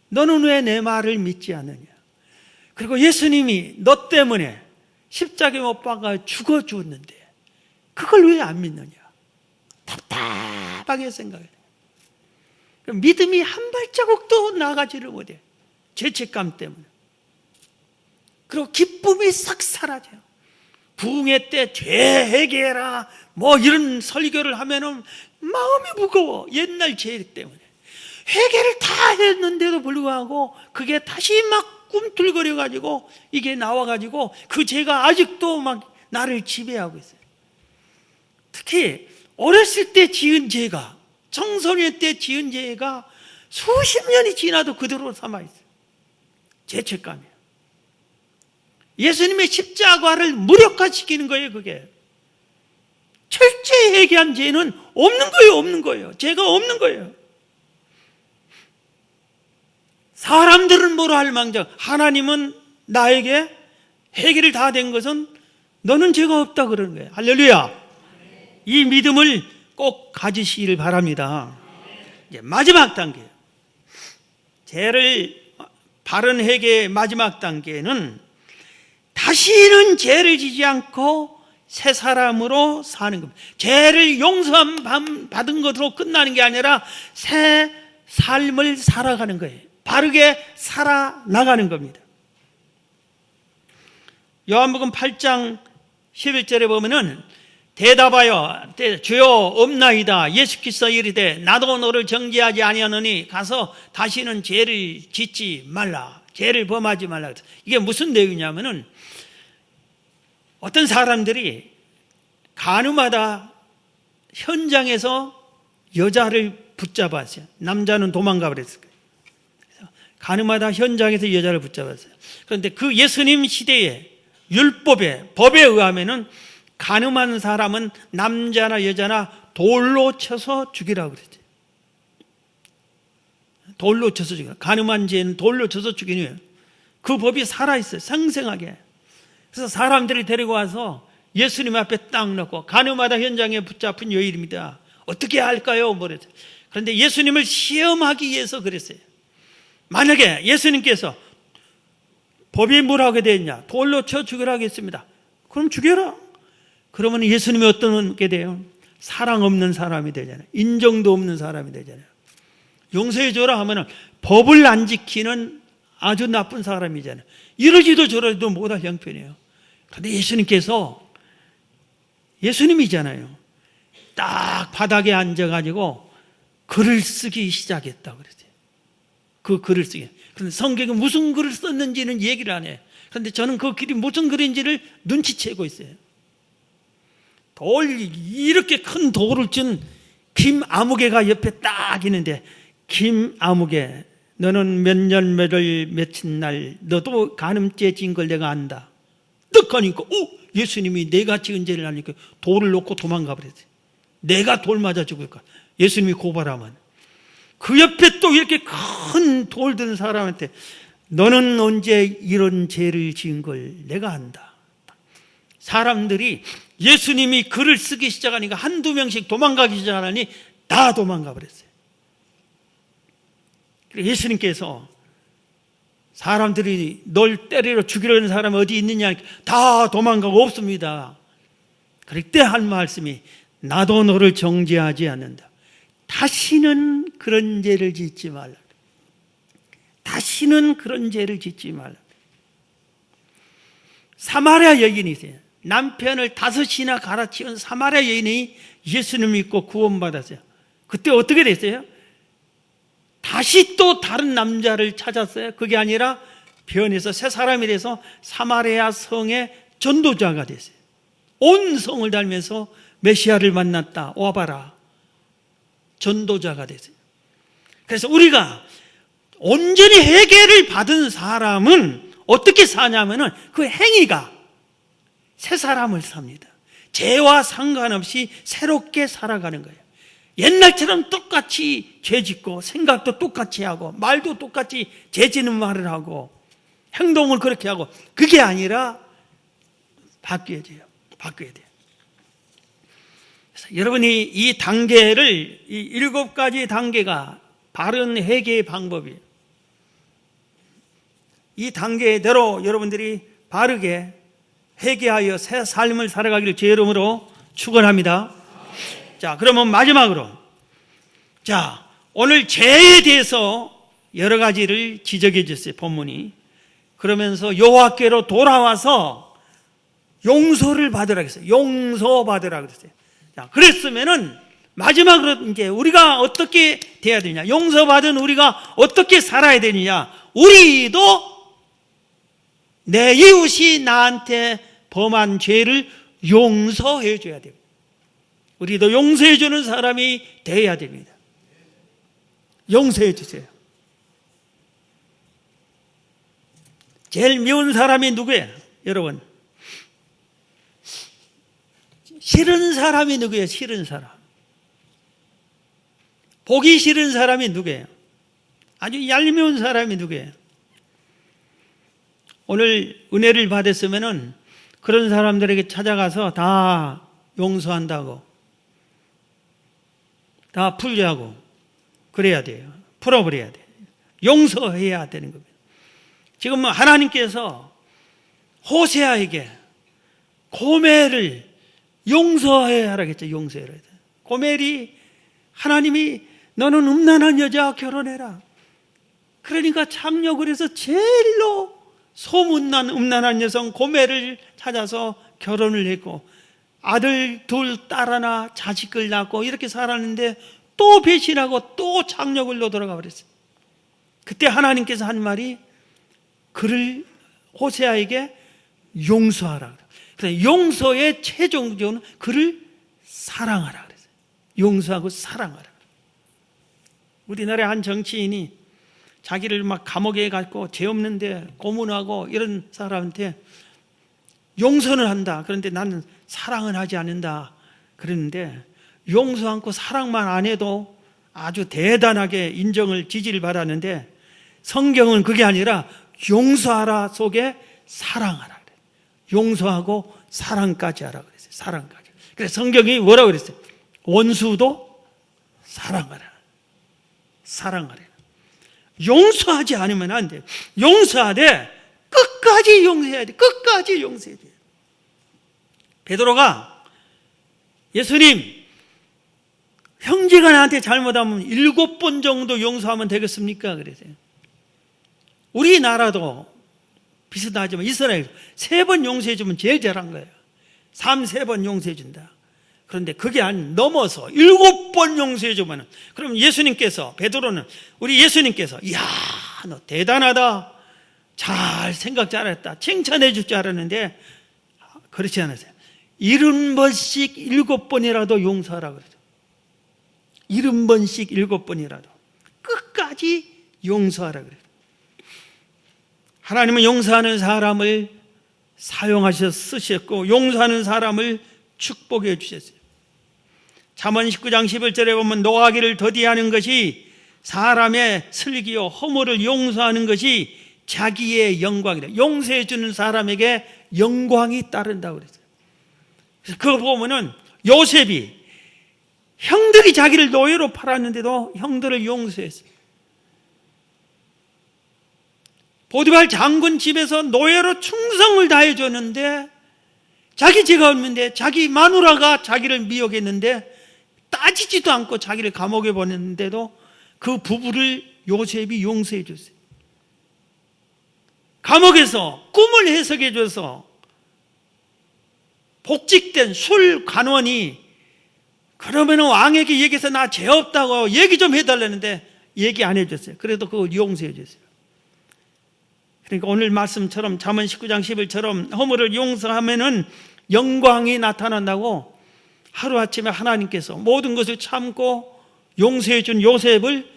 너는 왜 내 말을 믿지 않느냐? 그리고 예수님이 너 때문에 십자가에 못 박아 죽어 죽었는데 그걸 왜 안 믿느냐? 답답하게 생각해. 믿음이 한 발자국도 나가지를 못해. 죄책감 때문에. 그리고 기쁨이 싹 사라져요. 부흥회 때 죄 회개해라 뭐 이런 설교를 하면은 마음이 무거워. 옛날 죄 때문에. 회개를 다 했는데도 불구하고 그게 다시 막 꿈틀거려가지고 이게 나와가지고 그 죄가 아직도 막 나를 지배하고 있어요. 특히 어렸을 때 지은 죄가, 청소년 때 지은 죄가 수십 년이 지나도 그대로 삼아있어요. 죄책감이에요. 예수님의 십자가를 무력화시키는 거예요, 그게. 철저히 회개한 죄는 없는 거예요, 없는 거예요. 죄가 없는 거예요. 사람들은 뭐라 할 망정, 하나님은 나에게 회개를 다 된 것은 너는 죄가 없다 그러는 거예요. 할렐루야. 이 믿음을 꼭 가지시기를 바랍니다. 이제 마지막 단계. 죄를 바른 회개의 마지막 단계는 다시는 죄를 지지 않고 새 사람으로 사는 겁니다. 죄를 용서함 받은 것으로 끝나는 게 아니라 새 삶을 살아가는 거예요. 바르게 살아나가는 겁니다. 요한복음 8장 11절에 보면은 대답하여 주여 없나이다. 예수께서 이르되 나도 너를 정죄하지 아니하노니 가서 다시는 죄를 짓지 말라. 죄를 범하지 말라. 이게 무슨 내용이냐면은 어떤 사람들이 간음하다 현장에서 여자를 붙잡았어요. 남자는 도망가 버렸을 거예요. 그래서 간음하다 현장에서 여자를 붙잡았어요. 그런데 그 예수님 시대에 율법에 법에 의하면은 간음한 사람은 남자나 여자나 돌로 쳐서 죽이라고 그랬죠. 돌로 쳐서 죽이라. 간음한 죄는 돌로 쳐서 죽이는 거예요. 그 법이 살아있어요. 생생하게. 그래서 사람들이 데리고 와서 예수님 앞에 딱 놓고 간음하다 현장에 붙잡힌 여인입니다. 어떻게 할까요? 그랬어요. 그런데 예수님을 시험하기 위해서 그랬어요. 만약에 예수님께서 법이 뭐라고 되어 있냐? 돌로 쳐 죽이라고 했습니다. 그럼 죽여라. 그러면 예수님이 어떻게 돼요? 사랑 없는 사람이 되잖아요. 인정도 없는 사람이 되잖아요. 용서해줘라 하면은 법을 안 지키는 아주 나쁜 사람이잖아요. 이러지도 저러지도 못할 형편이에요. 그런데 예수님이잖아요. 딱 바닥에 앉아가지고 글을 쓰기 시작했다고 그랬어요. 그 글을 쓰기. 그런데 성경에 무슨 글을 썼는지는 얘기를 안 해요. 그런데 저는 그 글이 무슨 글인지를 눈치채고 있어요. 이렇게 큰 돌을 준 김아무개가 옆에 딱 있는데, 김아무개, 너는 몇 년 몇월 며칠 날 너도 간음죄 진 걸 내가 안다. 떡 하니까 예수님이 내가 지은 죄를 아니까 돌을 놓고 도망가 버렸어요. 내가 돌 맞아 죽을까. 예수님이 고발하면 그 옆에 또 이렇게 큰 돌 든 사람한테 너는 언제 이런 죄를 지은 걸 내가 안다. 사람들이 예수님이 글을 쓰기 시작하니까 한두 명씩 도망가기 시작하니 다 도망가 버렸어요. 예수님께서 사람들이 널 때리러 죽이려는 사람이 어디 있느냐, 다 도망가고 없습니다. 그때 한 말씀이 나도 너를 정죄하지 않는다. 다시는 그런 죄를 짓지 말라. 다시는 그런 죄를 짓지 말라. 사마리아 여인이 있어요. 남편을 5이나 갈아치운 사마리아 여인이 예수님 믿고 구원받았어요. 그때 어떻게 됐어요? 다시 또 다른 남자를 찾았어요. 그게 아니라 변해서 새 사람이 돼서 사마리아 성의 전도자가 됐어요. 온 성을 달면서 메시아를 만났다. 와봐라. 전도자가 됐어요. 그래서 우리가 온전히 회개를 받은 사람은 어떻게 사냐면은 그 행위가 새 사람을 삽니다. 죄와 상관없이 새롭게 살아가는 거예요. 옛날처럼 똑같이 죄 짓고 생각도 똑같이 하고 말도 똑같이 죄 지는 말을 하고 행동을 그렇게 하고 그게 아니라 바뀌어야 돼요. 바뀌어야 돼요. 그래서 여러분이 이 단계를, 이 7가지 단계가 바른 회개의 방법이에요. 이 단계대로 여러분들이 바르게 회개하여 새 삶을 살아가기를 주의 이름으로 축원합니다. 자, 그러면 마지막으로, 자, 오늘 죄에 대해서 여러 가지를 지적해 줬어요, 본문이. 그러면서 여호와께로 돌아와서 용서를 받으라 그랬어요. 용서받으라 그랬어요. 자, 그랬으면은 마지막으로 이제 우리가 어떻게 돼야 되냐? 용서받은 우리가 어떻게 살아야 되느냐? 우리도 내 이웃이 나한테 범한 죄를 용서해 줘야 됩니다. 우리도 용서해 주는 사람이 되어야 됩니다. 용서해 주세요. 제일 미운 사람이 누구예요? 여러분, 싫은 사람이 누구예요? 싫은 사람. 보기 싫은 사람이 누구예요? 아주 얄미운 사람이 누구예요? 오늘 은혜를 받았으면은 그런 사람들에게 찾아가서 다 용서한다고, 다 풀려하고 그래야 돼요. 풀어버려야 돼요. 용서해야 되는 겁니다. 지금 하나님께서 호세아에게 고멜을 용서해야 하라겠죠. 용서해야 돼. 고멜이 하나님이 너는 음란한 여자와 결혼해라. 그러니까 참여를 해서 제일로 소문난 음란한 여성 고멜을 찾아서 결혼을 했고 아들 둘, 딸 하나, 자식을 낳고 이렇게 살았는데 또 배신하고 또 장력을로 돌아가 버렸어요. 그때 하나님께서 한 말이 그를 호세아에게 용서하라. 그래서 용서의 최종 기준은 그를 사랑하라 그랬어요. 용서하고 사랑하라. 우리나라의 한 정치인이 자기를 막 감옥에 갔고 죄 없는데 고문하고 이런 사람한테 용서는 한다. 그런데 나는 사랑은 하지 않는다. 그랬는데 용서 않고 사랑만 안 해도 아주 대단하게 인정을 지지를 받았는데 성경은 그게 아니라 용서하라 속에 사랑하라. 용서하고 사랑까지 하라 그랬어요. 사랑까지. 그래서 성경이 뭐라고 그랬어요? 원수도 사랑하라. 사랑하라. 용서하지 않으면 안 돼요. 용서하되 끝까지 용서해야 돼. 끝까지 용서해야 돼. 베드로가 예수님, 형제가 나한테 잘못하면 7번 정도 용서하면 되겠습니까? 그랬어요. 우리나라도 비슷하지만 이스라엘 3번 용서해주면 제일 잘한 거예요. 3번 용서해준다. 그런데 그게 넘어서 7번 용서해주면, 그럼 예수님께서, 베드로는 우리 예수님께서, 이야, 너 대단하다. 잘 생각 잘했다. 칭찬해 줄 줄 알았는데, 그렇지 않으세요. 70번씩 7번이라도 용서하라 그러죠. 70번씩 7번이라도. 끝까지 용서하라 그래요. 하나님은 용서하는 사람을 사용하셔서 쓰셨고, 용서하는 사람을 축복해 주셨어요. 잠언 19장 11절에 보면 노하기를 더디하는 것이 사람의 슬기요 허물을 용서하는 것이 자기의 영광이다. 용서해 주는 사람에게 영광이 따른다고 그랬어요. 그래서 그거 보면은 요셉이 형들이 자기를 노예로 팔았는데도 형들을 용서했어요. 보디발 장군 집에서 노예로 충성을 다해 줬는데 자기 죄가 없는데 자기 마누라가 자기를 미혹했는데 따지지도 않고 자기를 감옥에 보냈는데도 그 부부를 요셉이 용서해 줬어요. 감옥에서 꿈을 해석해 줘서 복직된 술 관원이 그러면 왕에게 얘기해서 나 죄 없다고 얘기 좀 해달라는데 얘기 안 해줬어요. 그래도 그걸 용서해 줬어요. 그러니까 오늘 말씀처럼 잠언 19장 10절처럼 허물을 용서하면은 영광이 나타난다고 하루아침에 하나님께서 모든 것을 참고 용서해 준 요셉을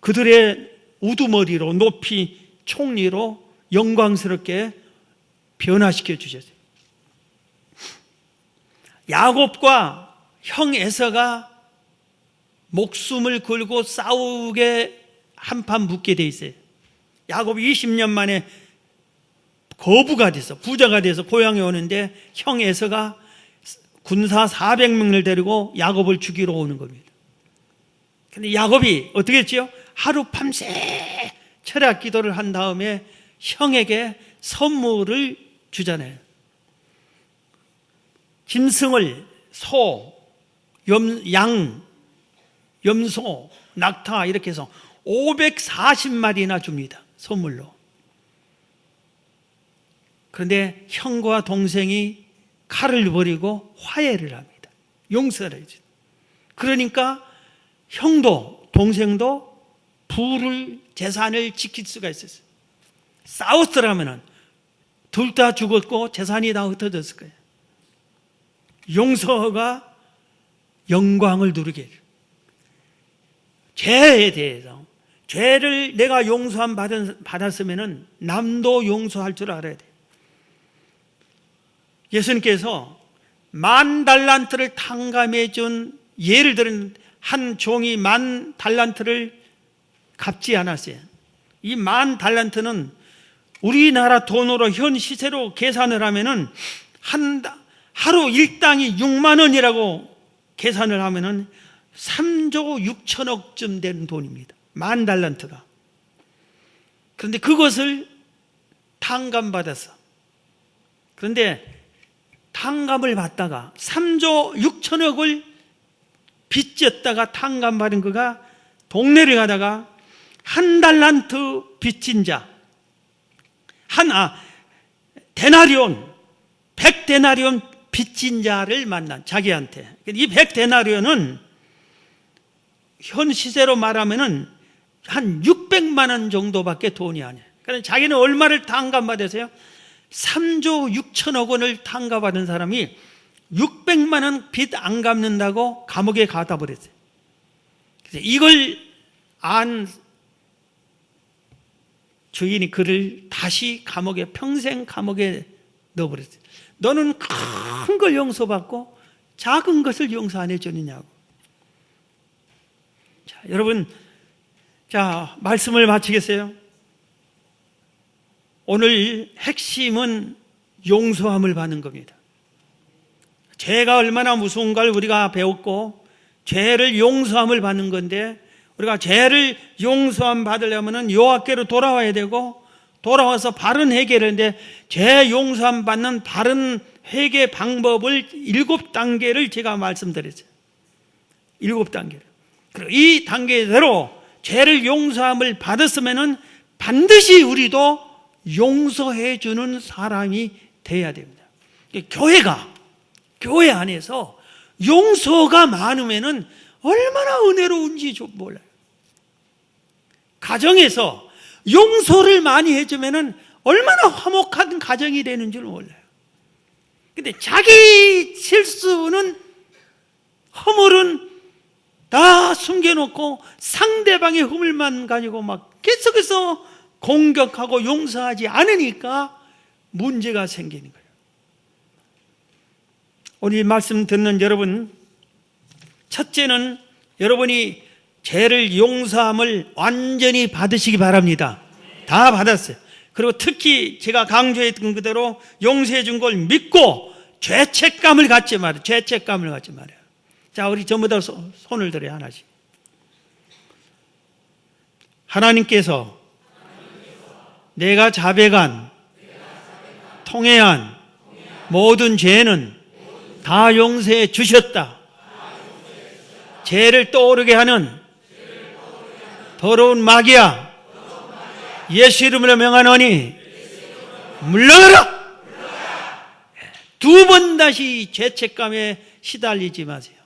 그들의 우두머리로 높이 총리로 영광스럽게 변화시켜 주셨어요. 야곱과 형 에서가 목숨을 걸고 싸우게 한판 붙게 돼 있어요. 야곱이 20년 만에 거부가 돼서 부자가 돼서 고향에 오는데 형 에서가 군사 400명을 데리고 야곱을 죽이러 오는 겁니다. 근데 야곱이 어떻게 했지요? 하루 밤새 철학 기도를 한 다음에 형에게 선물을 주잖아요. 짐승을 소, 양, 염소, 낙타 이렇게 해서 540마리나 줍니다. 선물로. 그런데 형과 동생이 칼을 버리고 화해를 합니다. 용서를 해줘. 그러니까 형도 동생도 부를 재산을 지킬 수가 있었어요. 싸웠더라면 둘 다 죽었고 재산이 다 흩어졌을 거예요. 용서가 영광을 누리게 해요. 죄에 대해서 죄를 내가 용서함 받았으면 남도 용서할 줄 알아야 돼요. 예수님께서 10,000달란트를 탕감해 준, 예를 들은 한 종이 10,000달란트를 갚지 않았어요. 이 10,000달란트는 우리나라 돈으로 현 시세로 계산을 하면은 하루 일당이 6만 원이라고 계산을 하면은 3조 6천억쯤 되는 돈입니다. 10,000달란트가. 그런데 그것을 탕감받았어. 그런데 탕감을 받다가 3조 6천억을 빚졌다가 탕감받은 그가 동네를 가다가 1달란트 빚진 자, 데나리온, 100데나리온 빚진 자를 만난 자기한테. 이 100데나리온은 현 시세로 말하면은 한 600만 원 정도밖에 돈이 아니에요. 그러니까 자기는 얼마를 탕감받으세요? 3조 6천억 원을 탕감받은 사람이 600만 원 빚 안 갚는다고 감옥에 가다 버렸어요. 그래서 이걸 안 주인이 그를 다시 감옥에, 평생 감옥에 넣어버렸어요. 너는 큰 걸 용서받고 작은 것을 용서 안 해주느냐고. 자, 여러분, 자, 말씀을 마치겠어요. 오늘 핵심은 용서함을 받는 겁니다. 죄가 얼마나 무서운가를 우리가 배웠고, 죄를 용서함을 받는 건데, 우리가 죄를 용서함 받으려면 여호와께로 돌아와야 되고, 돌아와서 바른 회개를 하는데, 죄 용서함 받는 바른 회개 방법을 7단계를 제가 말씀드렸어요. 7단계를. 그리고 이 단계대로 죄를 용서함을 받았으면 반드시 우리도 용서해 주는 사람이 돼야 됩니다. 교회 안에서 용서가 많으면 얼마나 은혜로운지 좀 몰라요. 가정에서 용서를 많이 해주면 얼마나 화목한 가정이 되는 줄 몰라요. 근데 자기 실수는, 허물은 다 숨겨놓고 상대방의 허물만 가지고 막 계속해서 공격하고 용서하지 않으니까 문제가 생기는 거예요. 오늘 말씀 듣는 여러분, 첫째는 여러분이 죄를 용서함을 완전히 받으시기 바랍니다. 다 받았어요. 그리고 특히 제가 강조했던 그대로 용서해 준 걸 믿고 죄책감을 갖지 말아요. 죄책감을 갖지 말아요. 자, 우리 전부 다 손을 들어요, 하나씩. 하나님께서 내가 자백한, 통회한 모든 죄는 다 용서해 주셨다. 죄를 떠오르게 하는 더러운 마귀야, 예수 이름으로 명하노니 물러가라. 두 번 다시 죄책감에 시달리지 마세요.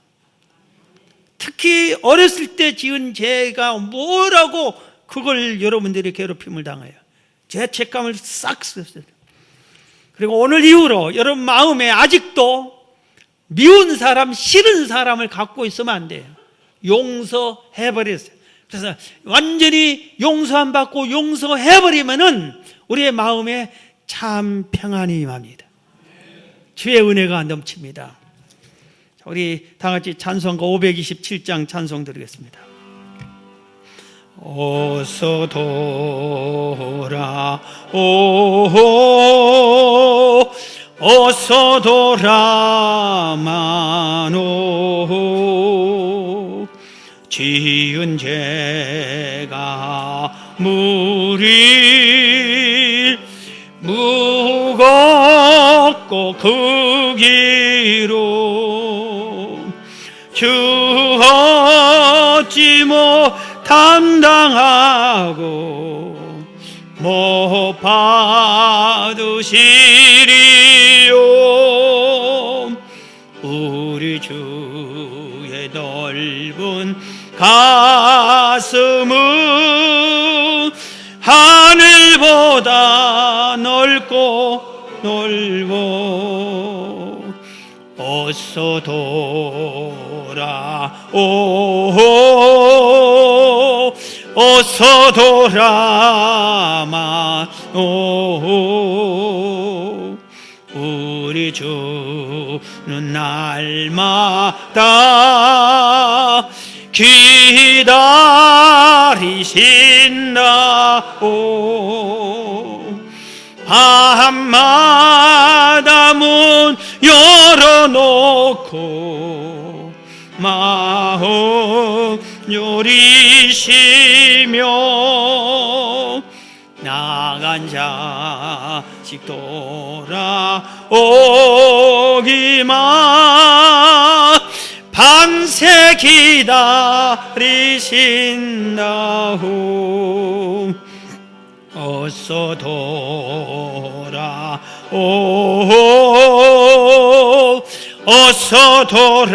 특히 어렸을 때 지은 죄가 뭐라고 그걸 여러분들이 괴롭힘을 당해요. 죄책감을 싹 썼어요. 그리고 오늘 이후로 여러분 마음에 아직도 미운 사람, 싫은 사람을 갖고 있으면 안 돼요. 용서해버렸어요. 그래서 완전히 용서 안 받고 용서해버리면은 우리의 마음에 참 평안이 임합니다. 주의 은혜가 넘칩니다. 우리 다 같이 찬송가 527장 찬송 드리겠습니다. 어서 돌아오, 어서 돌아마노. 지은 죄가 무리 무겁고 크기로 주 어찌 못 감당하고 못 받으시리요. 우리 주의 넓은 가슴은 하늘보다 넓고 넓어. 어서 돌아오, 어서 돌아마오. 우리 주는 날마다 기다리신다오. 밤마다 문 열어놓고 마음 요리시며 나간 자식 돌아오기만 밤새 기다리신다오. 어서 돌아오, 어서 돌아마노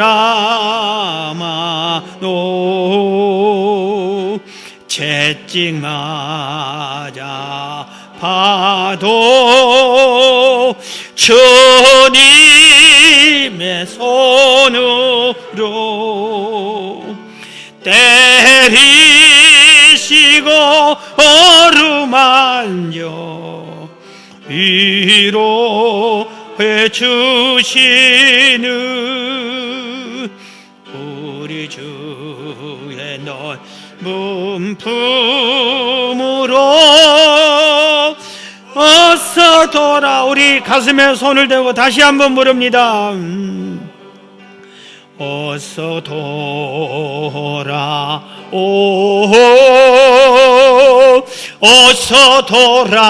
채찍 맞아 봐도 주님의 손으로 때리시고 어루만져 위로해 주시는 우리 주의 넓은 품으로 어서 돌아. 우리 가슴에 손을 대고 다시 한번 부릅니다. 어서 돌아오 어서 돌아마노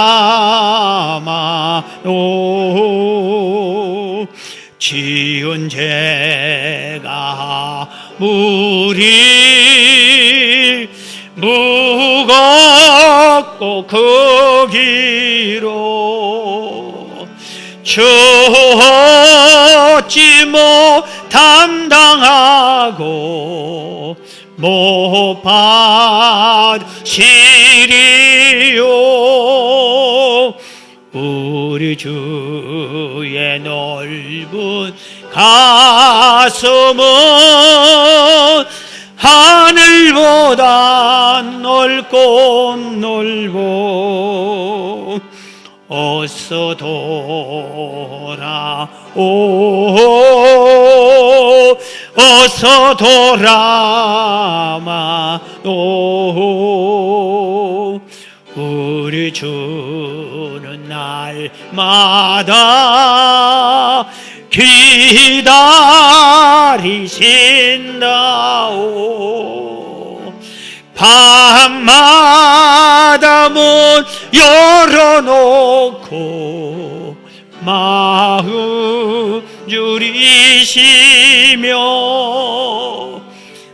지은 죄가 무리 무겁고 그 길로 죽지 못 담당하고 못 받으시리요 우리 주의 넓은 가슴은 하늘보다 넓고 넓어 어서 돌아오 어서 돌아마노 우리 주는 날마다 기다리신다오 밤마다 문 열어놓고 마음 줄이시며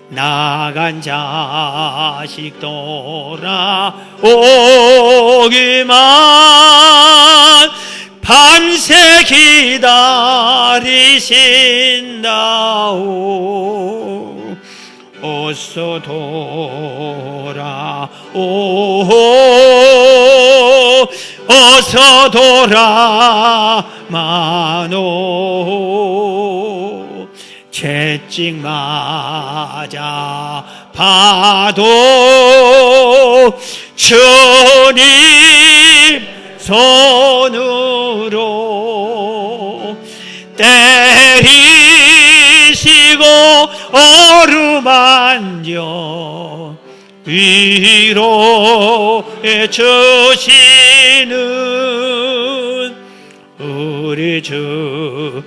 나간 자식 돌아오기만 밤새 기다리신다오 어서 돌아오 어서 돌아마노 채찍 맞아 봐도 주님 손으로 때리시고 어루만져 위로해 주시는 우리 주의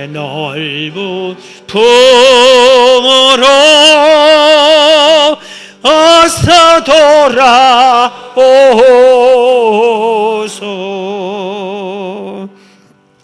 넓은 품으로 어서 돌아오